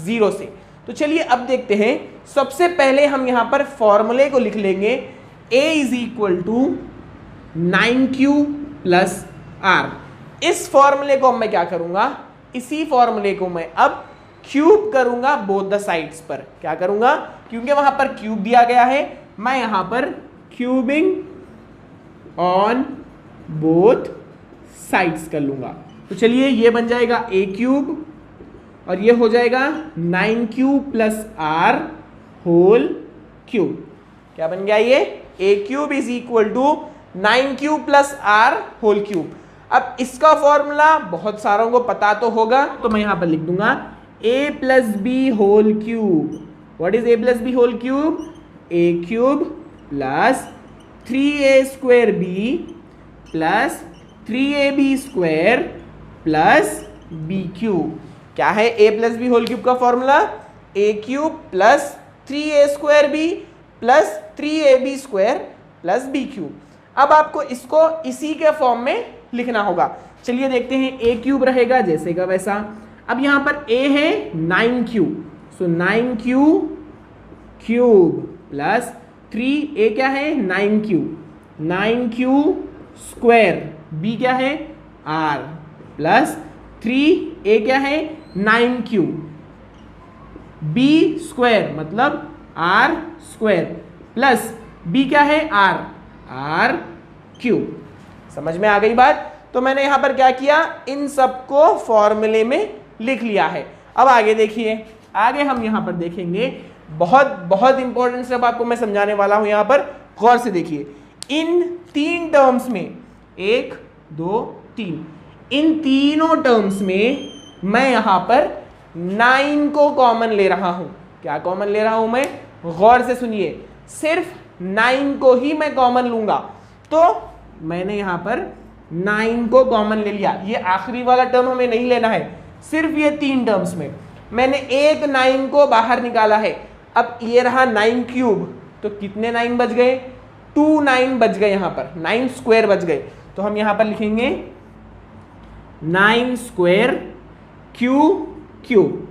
0 से. तो चलिए अब देखते हैं. सबसे पहले हम यहां पर फॉर्मूले को लिख लेंगे. a is equal to 9q plus r. इस फॉर्मूले को मैं क्या करूंगा? इसी फॉर्मूले को मैं अब क्यूब करूंगा बोथ द साइड्स पर. क्या करूंगा? क्योंकि वहां पर क्यूब दिया गया है, मैं यहां पर क्यूबिंग ऑन बोथ साइड्स कर लूंगा. तो चलिए ये बन जाएगा a क्यूब और ये हो जाएगा 9q plus r whole cube. क्या बन गया ये? a cube is equal to 9q plus r whole cube. अब इसका फॉर्मूला बहुत सारों को पता तो होगा तो मैं यहां पर लिख दूंगा a plus B whole cube. What is a plus B whole cube? a cube plus 3a square b plus 3ab square plus b cube. क्या है a plus B whole cube का formula? a cube plus 3a square b plus 3ab square plus b cube. अब आपको इसको इसी के form में लिखना होगा. चलिए देखते हैं. a क्यूब रहेगा जैसे का वैसा. अब यहाँ पर a है 9q, सो 9q क्यूब प्लस 3 ए क्या है 9q, 9q स्क्वायर, बी क्या है r प्लस 3 ए क्या है 9q, बी स्क्वायर मतलब r स्क्वायर प्लस बी क्या है r क्यूब। समझ में आ गई बात? तो मैंने यहां पर क्या किया, इन सबको फॉर्मूले में लिख लिया है। अब आगे देखिए, आगे हम यहां पर देखेंगे, बहुत बहुत इंपॉर्टेंट स्टेप आपको मैं समझाने वाला हूं। यहां पर गौर से देखिए, इन 3 टर्म्स में 1 2 3, इन तीनों टर्म्स में मैं यहां पर 9 को कॉमन ले रहा हूं। क्या कॉमन ले रहा हूं मैं? गौर से सुनिए, सिर्फ 9 को ही मैं कॉमन लूंगा। तो मैंने यहां पर 9 को कॉमन ले लिया। ये आखिरी वाला टर्म हमें नहीं लेना है, सिर्फ ये 3 टर्म्स में मैंने एक 9 को बाहर निकाला है। अब ये रहा 9 क्यूब, तो कितने 9 बच गए? 2 9 बच गए, यहां पर 9 स्क्वायर बच गए। तो हम यहां पर लिखेंगे 9 स्क्वायर क्यूब,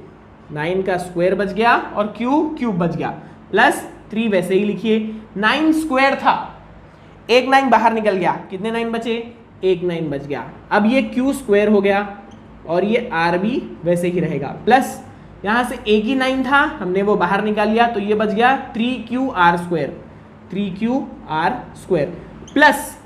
9 का स्क्वायर बच गया और क्यूब बच गया, प्लस 3 वैसे ही लिखिए। 9 स्क्वायर था, एक 9 बाहर निकल गया, कितने 9 बचे? एक 9 बच गया। अब ये क्यू स्क्वायर हो गया और ये आर भी वैसे ही रहेगा, प्लस यहां से एक ही 9 था, हमने वो बाहर निकाल लिया, तो ये बच गया 3QR square, 3QR square plus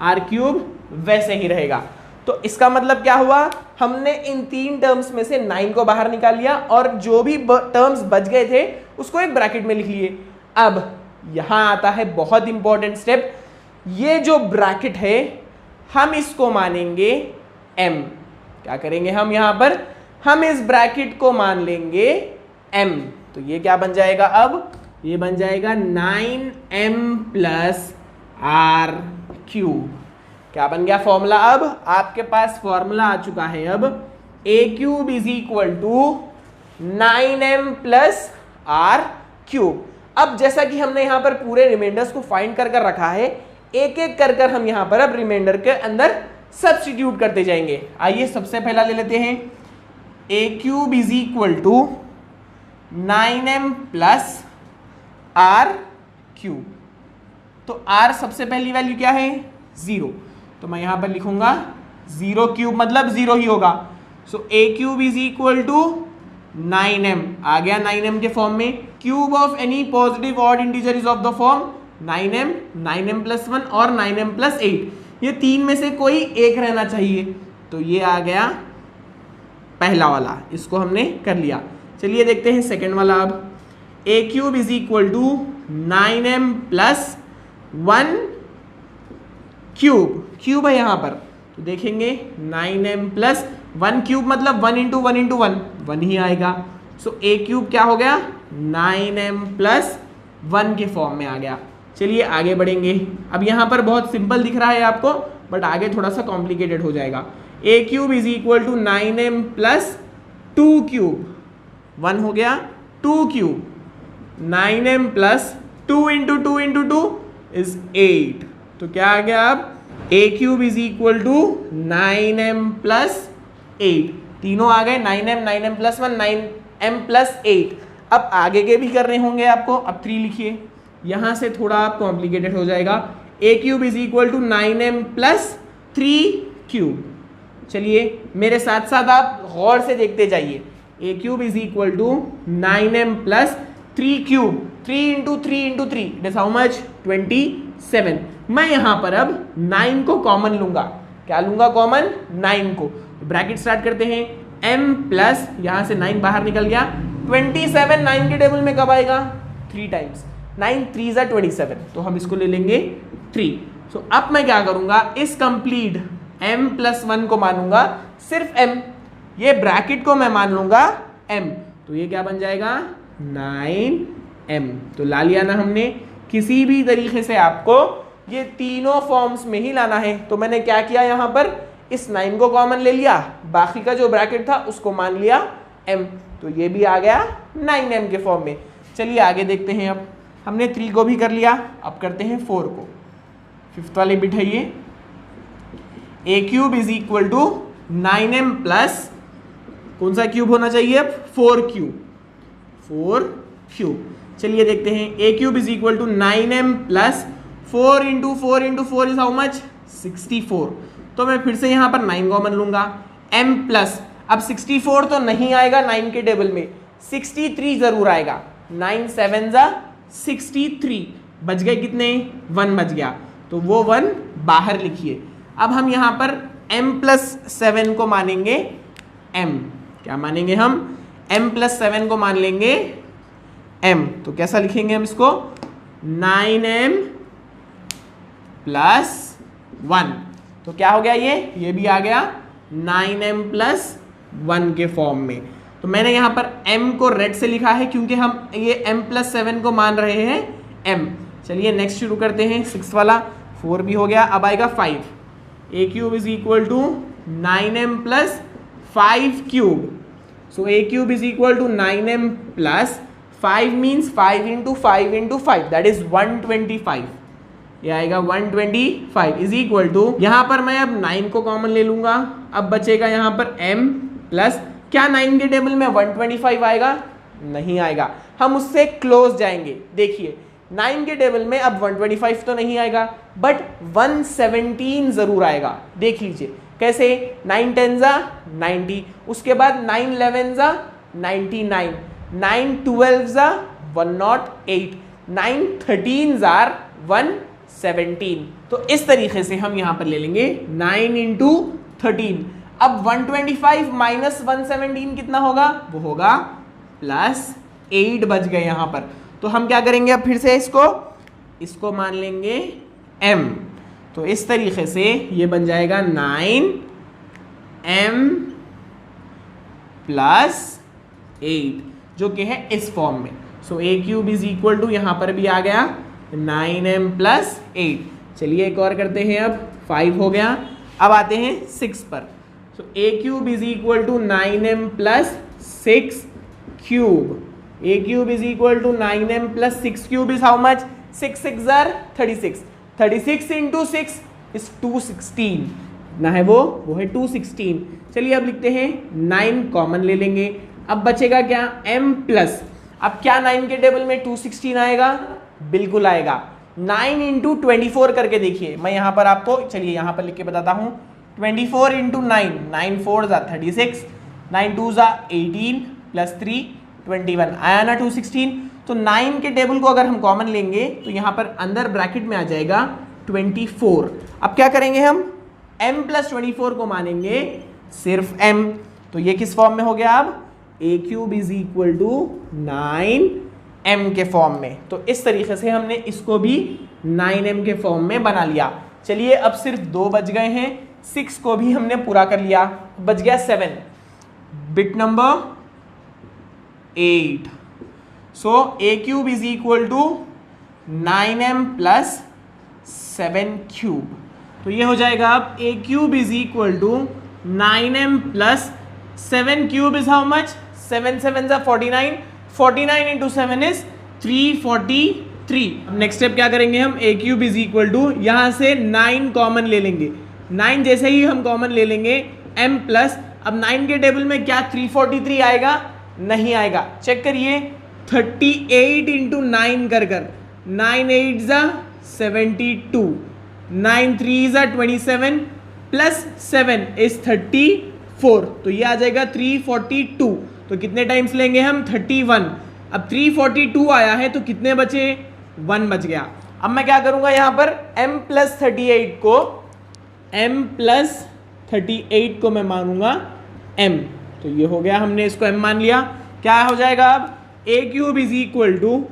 R cube वैसे ही रहेगा। तो इसका मतलब क्या हुआ, हमने इन 3 टर्म्स में से 9 को बाहर निकाल लिया और जो भी टर्म्स बच गए थे उसको एक ब्रैकेट में लिख लिए। अब यहां आता है बहुत इंपॉर्टेंट स्टेप, ये जो ब्रैकेट है हम इसको मानेंगे m। क्या करेंगे हम यहां पर? हम इस ब्रैकेट को मान लेंगे m। तो ये क्या बन जाएगा? अब ये बन जाएगा 9m प्लस r क्यूब। क्या बन गया फॉर्मूला? अब आपके पास फॉर्मूला आ चुका है। अब a cube is equal to 9m plus r cube. अब जैसा कि हमने यहां पर पूरे रिमाइंडर्स को फाइंड कर रखा है, एक एक कर हम यहां पर अब रिमाइंडर के अंदर सब्स्टिट्यूट करते जाएंगे। आइए सबसे पहला ले लेते हैं, a cube is equal to 9m plus r cube. तो r सबसे पहली वैल्यू क्या है? 0, तो मैं यहां पर लिखूंगा 0 क्यूब मतलब 0 ही होगा। So a cube is equal to 9m, आ गया 9m के फॉर्म में। Cube of any positive odd integer is of the form 9m, 9m plus 1 और 9m प्लस 8। ये 3 में से कोई एक रहना चाहिए, तो ये आ गया पहला वाला, इसको हमने कर लिया। चलिए देखते हैं सेकंड वाला। अब a cube is equal to 9m plus 1 cube है यहां पर, तो देखेंगे 9m प्लस 1 क्यूब मतलब 1 इंटू 1 इंटू 1 ही आएगा। सो a क्यूब क्या हो गया? 9m प्लस 1 के फॉर्म में आ गया। चलिए आगे बढ़ेंगे। अब यहां पर बहुत सिंपल दिख रहा है आपको, बट आगे थोड़ा सा कॉम्प्लिकेटेड हो जाएगा। a cube is equal to 9m plus 2 cube, 1 हो गया 2 cube, 9m plus 2 into 2 into 2 is 8। तो क्या आ गया? अब a cube is equal to 9m plus 8, तीनों आ गए, 9m, 9m plus 1, 9m plus 8। अब आगे के भी करने होंगे आपको। अब 3 लिखिए, यहां से थोड़ा कॉम्प्लिकेटेड हो जाएगा। a cube is equal to 9m plus 3 cube. चलिए मेरे साथ साथ आप गौर से देखते जाइए। a cube is equal to 9m plus 3 cube, 3 into 3 into 3 it is how much? 27। मैं यहां पर अब 9 को कॉमन लूंगा। क्या लूंगा कॉमन? 9 को। ब्रैकेट स्टार्ट करते हैं, m प्लस यहां से 9 बाहर निकल गया, 27 9 के टेबल में कब आएगा? 3 टाइम्स, 9 3 ज़ा 27, तो हम इसको ले लेंगे 3। सो अब मैं क्या करूंगा, इस कंप्लीट m प्लस 1 को मानूंगा सिर्फ m, ये ब्रैकेट को मैं मान लूंगा m, तो ये क्या बन जाएगा? 9m। तो ला लिया ना हमने। किसी भी तरीके से आपको ये तीनों फॉर्म्स में ही लाना है। तो मैंने क्या किया, यहां पर इस 9 को कॉमन ले लिया, बाकी का जो ब्रैकेट था उसको मान लिया m, तो ये भी आ गया 9m के फॉर्म में। चलिए आगे देखते हैं। अब हमने 3 को भी कर लिया, अब करते हैं 4 को। फिफ्थ वाले बिठाइए, a cube is equal to 9m plus कौन सा क्यूब होना चाहिए? अब 4 क्यूब, चलिए देखते हैं, a cube is equal to 9m plus 4 into 4 into 4 is how much 64। तो मैं फिर से यहाँ पर 9 कॉमन लूंगा, m प्लस, अब 64 तो नहीं आएगा 9 के टेबल में, 63 जरूर आएगा, 9 7 जा 63, बच गए कितने, 1 बच गया, तो वो 1 बाहर लिखिए। अब हम यहाँ पर m प्लस 7 को मानेंगे m, क्या मानेंगे हम, m प्लस 7 को मान लेंगे m, तो कैसा लिखेंगे हम इसको, 9m प्लस 1, तो क्या हो गया ये भी आ गया 9m प्लस 1 के फॉर्म में। तो मैंने यहाँ पर m को रेड से लिखा है क्योंकि हम ये m प्लस 7 को मान रहे हैं m। चलिए नेक्स्ट शुरू करते हैं, 6 वाला, 4 भी हो गया, अब आएगा 5, a cube is equal to 9m plus 5 cube, so a cube is equal to 9m plus 5 means 5 into 5 into 5 that is 125, ये आएगा 125 इज इक्वल टू, यहाँ पर मैं अब 9 को कॉमन ले लूंगा, अब बचेगा यहाँ पर m प्लस, क्या 9 के टेबल में 125 आएगा, नहीं आएगा, हम उससे क्लोज जाएंगे। देखिए 9 के टेबल में अब 125 तो नहीं आएगा बट 117 जरूर आएगा, देख लीजिए कैसे, 9 10 जा 90, उसके बाद 9 11 जा 99, 9 12 जा 108, 9 13 जार 117। तो इस तरीके से हम यहां पर ले लेंगे 9 इंटू 13। अब 125 माइनस 117 कितना होगा, वो होगा प्लस 8 बच गए यहां पर। तो हम क्या करेंगे, अब फिर से इसको मान लेंगे m, तो इस तरीके से ये बन जाएगा 9m प्लस 8 जो कि है इस फॉर्म में। सो a cube is equal to, यहां पर भी आ गया 9m प्लस 8। चलिए एक और करते हैं, अब 5 हो गया, अब आते हैं 6 पर। So a cube is equal to 9m plus 6 cube, a cube is equal to 9m plus 6 cube is how much, 6 6 जार 36, 36 इंटू 6 इज 216, ना है वो है 216। चलिए अब लिखते हैं 9 कॉमन ले लेंगे, अब बचेगा क्या m प्लस, अब क्या 9 के टेबल में 216 आएगा, बिल्कुल आएगा। 9 इंटू 24 करके देखिए, मैं यहाँ पर आपको, चलिए यहाँ पर लिख के बताता हूँ, 24 इंटू 9, 9 4 जा 36, 9 2 जा 18 प्लस 3 21, आया ना 216। तो 9 के टेबल को अगर हम कॉमन लेंगे तो यहाँ पर अंदर ब्रैकेट में आ जाएगा 24। अब क्या करेंगे हम, m प्लस 24 को मानेंगे सिर्फ m, तो ये किस फॉर्म में हो गया, अब a cube is equal to 9m के फॉर्म में। तो इस तरीके से हमने इसको भी 9m के फॉर्म में बना लिया। चलिए अब सिर्फ 2 बच गए हैं, 6 को भी हमने पूरा कर लिया, बच गया 7, bit number 8। So a cube is equal to 9m plus 7 cube, तो ये हो जाएगा अब a cube is equal to 9m plus 7 cube is how much, 7 7 जा 49, 49 इंटू 7 इज 343। अब नेक्स्ट स्टेप क्या करेंगे हम, ए क्यूब इज इक्वल टू, यहाँ से 9 कॉमन ले लेंगे, 9 जैसे ही हम कॉमन ले लेंगे m प्लस, अब 9 के टेबल में क्या 343 आएगा, नहीं आएगा, चेक करिए 38 इंटू 9 कर 9 8 जा 72, 9 3 जा 27 प्लस 7 इज 34, तो ये आ जाएगा 342। तो कितने टाइम्स लेंगे हम, 31। अब 342 आया है तो कितने बचे, 1 बच गया। अब मैं क्या करूंगा, यहाँ पर m प्लस 38 को मैं मानूंगा m, तो ये हो गया, हमने इसको m मान लिया। क्या हो जाएगा अब, a cube is equal to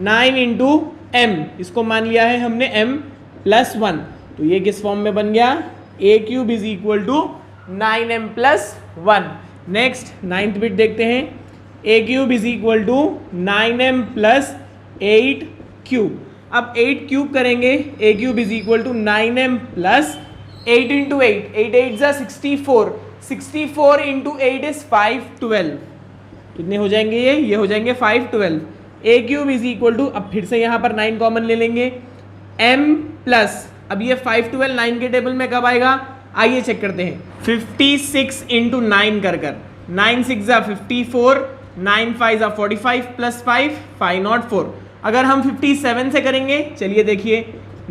9 into m, इसको मान लिया है हमने m प्लस 1, तो ये किस फॉर्म में बन गया, a cube is equal to 9m plus 1। Next 9th bit देखते हैं, a cube is equal to 9m plus 8 cube. अब 8 क्यूब करेंगे, a cube is equal to 9m plus 8 into 8, 8 8 जा 64, 64 इंटू 8 इज 512, कितने हो जाएंगे ये हो जाएंगे 512। a cube is equal to, अब फिर से यहाँ पर 9 कॉमन ले लेंगे, m प्लस, अब ये 512 9 के टेबल में कब आएगा, आइए चेक करते हैं, 56 इंटू 9 कर 9 6 जा 54, 9 5 45 प्लस 5 504। अगर हम 57 से करेंगे, चलिए देखिए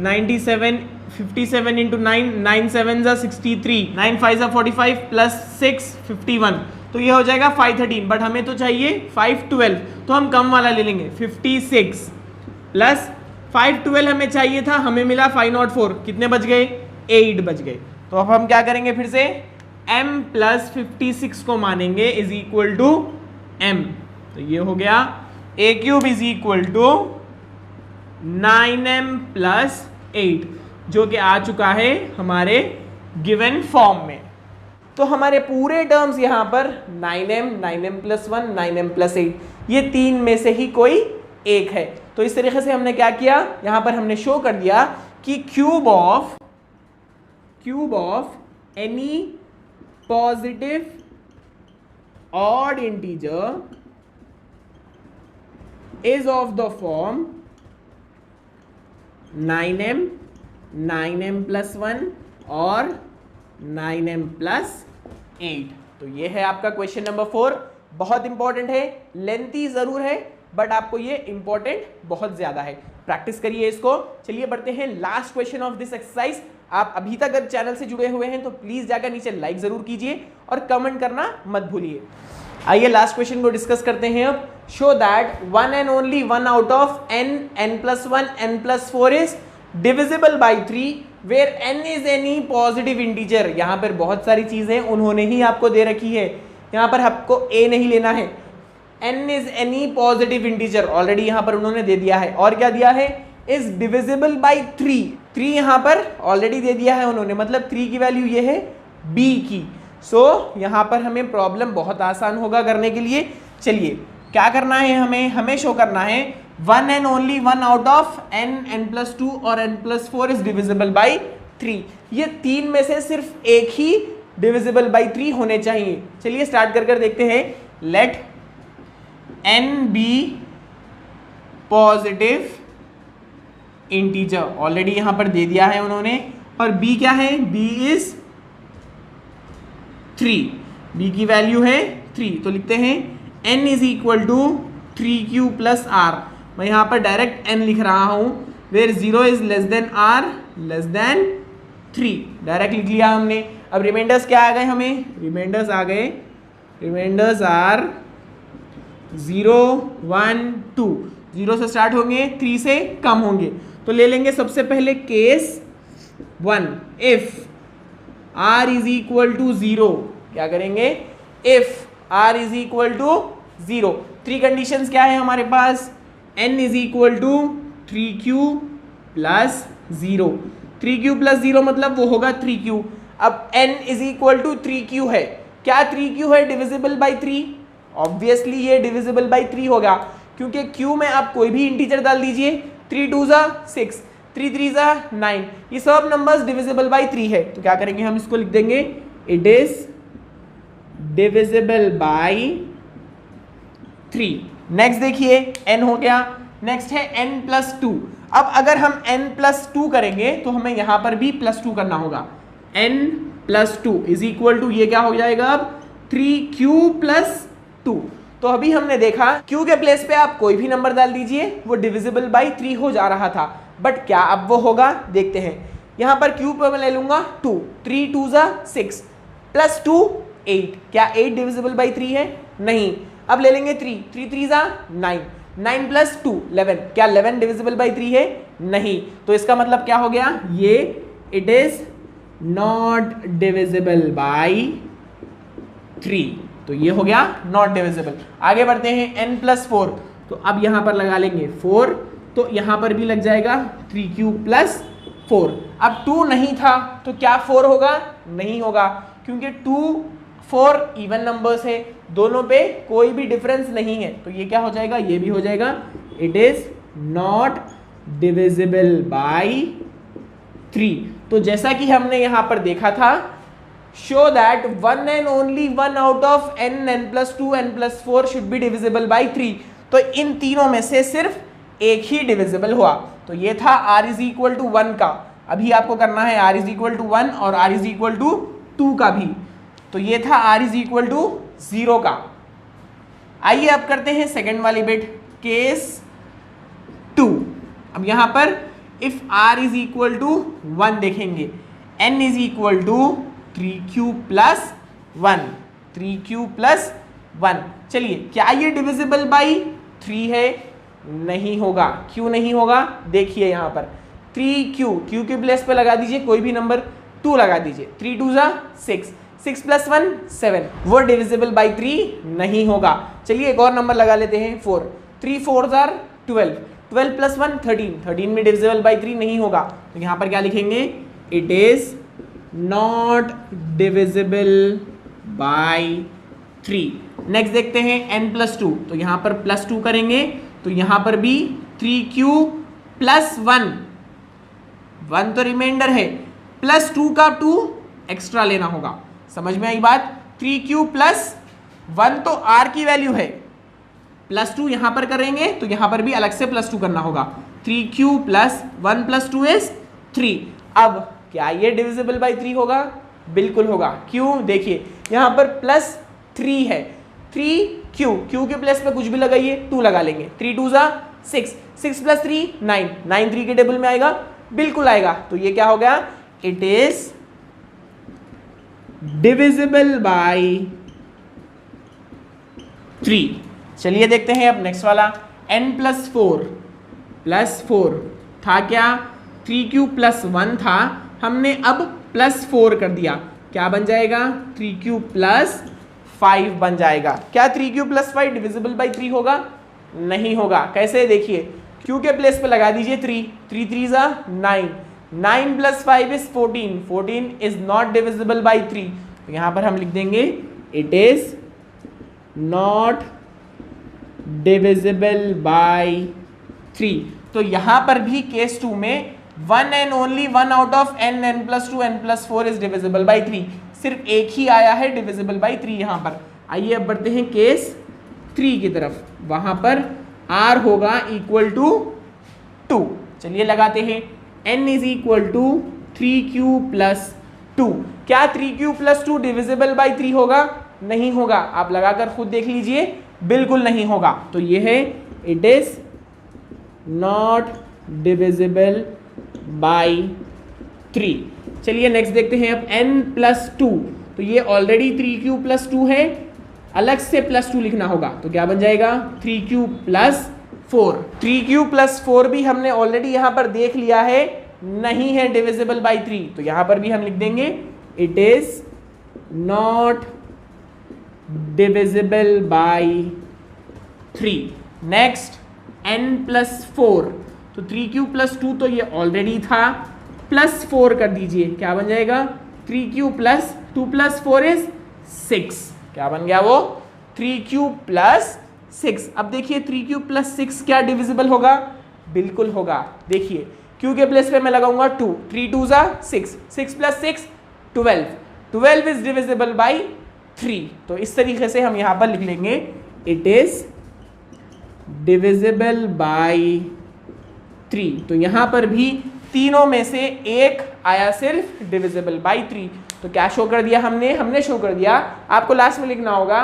97 57 इंटू 9, 9 7 63, 9 5 45 प्लस 6 51, तो ये हो जाएगा 513। बट हमें तो चाहिए 512, तो हम कम वाला ले लेंगे 56 प्लस 512 हमें चाहिए था, हमें मिला 504, कितने बच गए 8 बच गए। तो अब हम क्या करेंगे, फिर से m प्लस 56 को मानेंगे इज इक्वल टू m, तो ये हो गया a cube is equal to 9m plus 8, जो कि आ चुका है हमारे गिवन फॉर्म में। तो हमारे पूरे टर्म्स यहां पर 9m, 9m plus 1, 9m plus 8, ये तीन में से ही कोई एक है। तो इस तरीके से हमने क्या किया, यहां पर हमने शो कर दिया कि cube of any positive odd integer is of the form 9m, 9m plus 1 और 9m प्लस 8। तो ये है आपका क्वेश्चन नंबर 4। बहुत इंपॉर्टेंट है, लेंथी जरूर है बट आपको ये इंपॉर्टेंट बहुत ज्यादा है, प्रैक्टिस करिए इसको। चलिए बढ़ते हैं last question of this exercise. आप अभी तक अगर चैनल से जुड़े हुए हैं तो प्लीज जाकर नीचे लाइक जरूर कीजिए और कमेंट करना मत भूलिए। आइए लास्ट क्वेश्चन को डिस्कस करते हैं अब। Show that one and only one out of n, n plus 1, n plus 4 is divisible by 3 where n is any positive integer. यहां पर बहुत सारी चीजें उन्होंने ही आपको दे रखी है, यहां पर आपको a नहीं लेना है। n is any positive integer already यहां पर उन्होंने दे दिया है, और क्या दिया है, इज डिविजिबल बाई 3, 3 यहां पर ऑलरेडी दे दिया है उन्होंने, मतलब 3 की वैल्यू ये है b की। सो यहां पर हमें प्रॉब्लम बहुत आसान होगा करने के लिए। चलिए क्या करना है, हमें शो करना है one and only one out of n, n plus 2 और n plus 4 is divisible by 3। ये तीन में से सिर्फ एक ही डिविजिबल बाई 3 होने चाहिए। चलिए स्टार्ट कर देखते हैं। Let n be positive integer, already यहां पर दे दिया है उन्होंने, और b क्या है, b इज 3, b की वैल्यू है 3, तो लिखते हैं n is equal to 3q plus r। मैं यहां पर डायरेक्ट n लिख रहा हूं, where 0 is less than r less than 3, direct लिख लिया हमने। अब रिमाइंडर्स क्या आ गए, हमें रिमाइंडर्स आ गए, रिमाइंडर्स आर 0 1 2, 0 से स्टार्ट होंगे, 3 से कम होंगे। तो ले लेंगे सबसे पहले case 1, if r is equal to 0, क्या करेंगे, if r is equal to 0। 3 conditions क्या है हमारे पास, n is equal to 3q plus 0, 3q plus 0 मतलब वो होगा 3q। अब n is equal to 3q है, क्या 3q है डिविजिबल बाई 3, ऑब्वियसली ये डिविजिबल बाई 3 होगा, क्योंकि q में आप कोई भी इंटीजर डाल दीजिए, 3 2 6, 3 3 9, ये सब नंबर्स डिविजिबल बाई 3 है। तो क्या करेंगे, हम इसको लिख देंगे it is divisible by 3। Next देखिए n हो गया, नेक्स्ट है n प्लस 2। अब अगर हम n प्लस 2 करेंगे तो हमें यहां पर भी प्लस 2 करना होगा, n plus 2 is equal to, ये क्या हो जाएगा अब 3q प्लस 2। तो अभी हमने देखा q के प्लेस पे आप कोई भी नंबर डाल दीजिए, वो डिविजिबल बाई 3 हो जा रहा था, बट क्या अब वो होगा, देखते हैं। यहां पर q पे मैं ले लूंगा 2, 3 2 6 प्लस 2 8, क्या 8 डिविजिबल बाई 3 है, नहीं। अब ले लेंगे 3, 3 3 9, 9 प्लस 2 11, क्या 11 डिविजिबल बाई 3 है, नहीं। तो इसका मतलब क्या हो गया, ये it is not divisible by 3, तो ये हो गया नॉट डिविजिबल। आगे बढ़ते हैं n प्लस 4, तो अब यहां पर लगा लेंगे 4, तो यहां पर भी लग जाएगा 3q प्लस 4। अब 2 नहीं था तो क्या 4 होगा, नहीं होगा, क्योंकि 2 4 इवन नंबर्स है, दोनों पे कोई भी डिफरेंस नहीं है, तो ये क्या हो जाएगा, ये भी हो जाएगा it is not divisible by 3। तो जैसा कि हमने यहां पर देखा था, show that one and only one out of n, n plus 2, n plus 4 should be divisible by 3। तो इन तीनों में से सिर्फ एक ही डिविजिबल हुआ, तो ये था r इज इक्वल टू 1 का। अभी आपको करना है r इज इक्वल टू 1 और r इज इक्वल टू 2 का भी। तो ये था r इज इक्वल टू 0 का, आइए अब करते हैं सेकंड वाली बिट, केस 2। अब यहां पर if r is equal to 1 देखेंगे, n is equal to 3q plus 1, 3q plus 1। चलिए, क्या ये डिविजिबल बाई 3 है? नहीं होगा। क्यों नहीं होगा? देखिए यहां पर 3q, q के प्लेस पे लगा दीजिए कोई भी नंबर, 2 लगा दीजिए, 3 2 जा 6, 6 प्लस 1 7, वो डिविजिबल बाई 3 नहीं होगा। चलिए एक और नंबर लगा लेते हैं 4, 3 4 आर 12, 12 प्लस 1 13, 13 में डिविजिबल बाई 3 नहीं होगा। तो यहाँ पर क्या लिखेंगे? It is not divisible by 3। Next देखते हैं n प्लस 2, तो यहाँ पर प्लस 2 करेंगे तो यहाँ पर भी 3q प्लस 1, 1 तो रिमाइंडर है, प्लस 2 का 2 एक्स्ट्रा लेना होगा। समझ में आई बात? 3q प्लस 1 तो r की वैल्यू है, प्लस 2 यहां पर करेंगे तो यहां पर भी अलग से प्लस 2 करना होगा। 3q plus 1 plus 2 is 3। अब क्या ये डिविजिबल बाई 3 होगा? बिल्कुल होगा। क्यों? देखिए यहां पर प्लस 3 है, 3q, q के प्लेस पे कुछ भी लगाइए, 2 लगा लेंगे, 3 2 जा 6, 6 प्लस 3 9, 9 3 के टेबल में आएगा, बिल्कुल आएगा। तो ये क्या हो गया? It is divisible by 3। चलिए देखते हैं अब नेक्स्ट वाला, n प्लस 4 था क्या? 3q प्लस 1 था, हमने अब प्लस 4 कर दिया, क्या बन जाएगा? 3q प्लस 5 बन जाएगा। क्या 3q प्लस 5 डिविजिबल बाई 3 होगा? नहीं होगा। कैसे? देखिए q के प्लेस पे लगा दीजिए 3, 3 3 जा 9, 9 plus 5 is 14, 14 is not divisible by 3। तो यहां पर हम लिख देंगे it is not divisible by 3। तो यहां पर भी केस 2 में 1 and only 1 out of n, n plus 2, n plus 4 is divisible by 3। सिर्फ एक ही आया है डिविजिबल बाई 3 यहां पर। आइए अब बढ़ते हैं केस 3 की तरफ, वहां पर r होगा इक्वल टू 2। चलिए लगाते हैं, n is equal to 3q plus 2। क्या 3q प्लस 2 डिविजिबल बाई 3 होगा? नहीं होगा। आप लगाकर खुद देख लीजिए, बिल्कुल नहीं होगा। तो ये है it is not divisible by 3। चलिए नेक्स्ट देखते हैं अब n प्लस 2, तो ये ऑलरेडी 3q प्लस 2 है, अलग से प्लस 2 लिखना होगा। तो क्या बन जाएगा? 3q plus 4। 3q प्लस 4 भी हमने ऑलरेडी यहां पर देख लिया है, नहीं है डिविजिबल बाई 3। तो यहां पर भी हम लिख देंगे it is not divisible by 3। Next n plus 4, तो 3q प्लस 2 तो ये ऑलरेडी था, प्लस 4 कर दीजिए, क्या बन जाएगा? 3q plus 2 plus 4 is 6। क्या बन गया वो? 3q plus 6। अब देखिए 3q प्लस 6 क्या डिविजिबल होगा? बिल्कुल होगा। देखिए q के प्लेस पे मैं लगाऊंगा 2, 3 2 जा 6, 6 प्लस 6 12, 12 इज डिविजिबल बाई 3। तो इस तरीके से हम यहां पर लिख लेंगे इट इज डिविजिबल बाई 3। तो यहां पर भी तीनों में से एक आया सिर्फ डिविजिबल बाई 3। तो क्या शो कर दिया हमने शो कर दिया। आपको लास्ट में लिखना होगा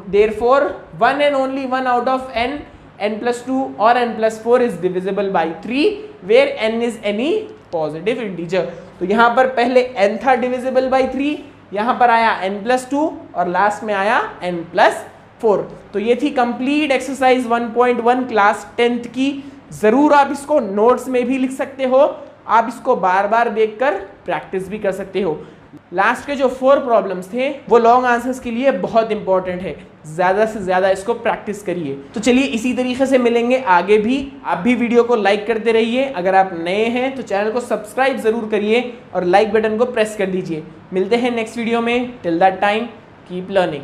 therefore 1 and only 1 out of n, n plus 2 और n plus 4 is divisible by 3 where n is any positive integer. तो यहाँ पर पहले n था डिविजिबल बाई 3, यहाँ पर आया n प्लस 2 और लास्ट में आया n प्लस 4। तो ये थी कंप्लीट एक्सरसाइज 1.1 क्लास 10th की। ज़रूर आप इसको नोट्स में भी लिख सकते हो, आप इसको बार बार देखकर प्रैक्टिस भी कर सकते हो। लास्ट के जो 4 प्रॉब्लम्स थे वो लॉन्ग आंसर्स के लिए बहुत इंपॉर्टेंट है, ज़्यादा से ज़्यादा इसको प्रैक्टिस करिए। तो चलिए इसी तरीके से मिलेंगे आगे भी। आप भी वीडियो को लाइक करते रहिए, अगर आप नए हैं तो चैनल को सब्सक्राइब ज़रूर करिए और लाइक बटन को प्रेस कर दीजिए। मिलते हैं नेक्स्ट वीडियो में। Till that time keep learning.